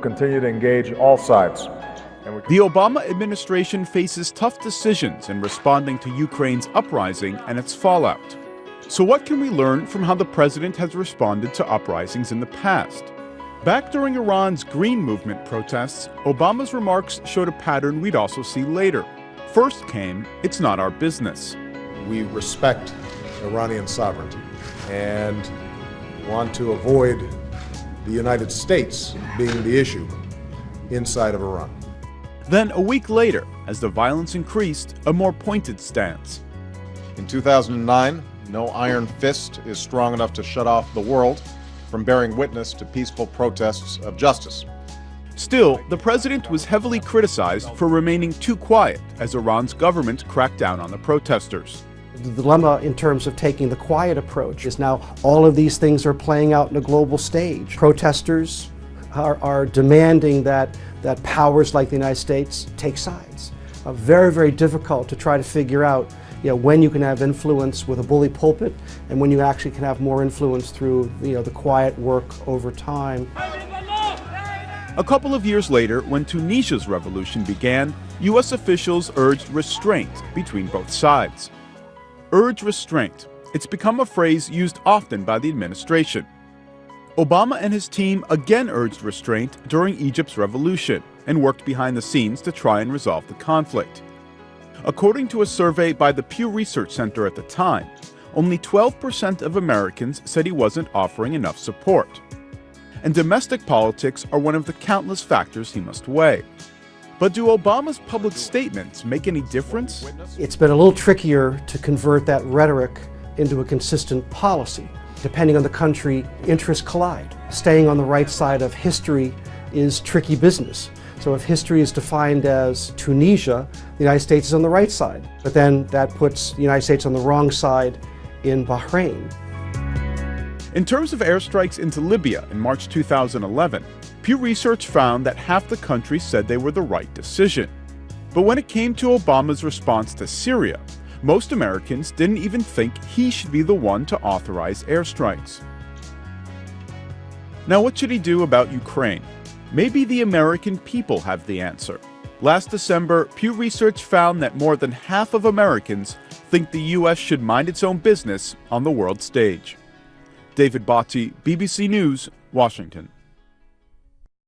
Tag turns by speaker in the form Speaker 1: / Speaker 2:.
Speaker 1: continue to engage all sides.
Speaker 2: The Obama administration faces tough decisions in responding to Ukraine's uprising and its fallout. So what can we learn from how the president has responded to uprisings in the past? Back during Iran's Green Movement protests, Obama's remarks showed a pattern we'd also see later. First came, "It's not our business."
Speaker 3: We respect Iranian sovereignty and want to avoid the United States being the issue inside of Iran.
Speaker 2: Then, a week later, as the violence increased, a more pointed stance.
Speaker 4: In 2009, no iron fist is strong enough to shut off the world from bearing witness to peaceful protests of justice.
Speaker 2: Still, the president was heavily criticized for remaining too quiet as Iran's government cracked down on the protesters.
Speaker 5: The dilemma in terms of taking the quiet approach is now all of these things are playing out in a global stage. Protesters are demanding that powers like the United States take sides. Very, very difficult to try to figure out when you can have influence with a bully pulpit and when you actually can have more influence through the quiet work over time.
Speaker 2: A couple of years later, when Tunisia's revolution began, U.S. officials urged restraint between both sides. Urge restraint. It's become a phrase used often by the administration. Obama and his team again urged restraint during Egypt's revolution and worked behind the scenes to try and resolve the conflict. According to a survey by the Pew Research Center at the time, only 12% of Americans said he wasn't offering enough support. And domestic politics are one of the countless factors he must weigh. But do Obama's public statements make any difference?
Speaker 5: It's been a little trickier to convert that rhetoric into a consistent policy. Depending on the country, interests collide. Staying on the right side of history is tricky business. So if history is defined as Tunisia, the United States is on the right side. But then that puts the United States on the wrong side in Bahrain.
Speaker 2: In terms of airstrikes into Libya in March 2011, Pew Research found that half the country said they were the right decision. But when it came to Obama's response to Syria, most Americans didn't even think he should be the one to authorize airstrikes. Now, what should he do about Ukraine? Maybe the American people have the answer. Last December, Pew Research found that more than half of Americans think the U.S. should mind its own business on the world stage. David Botti, BBC News, Washington.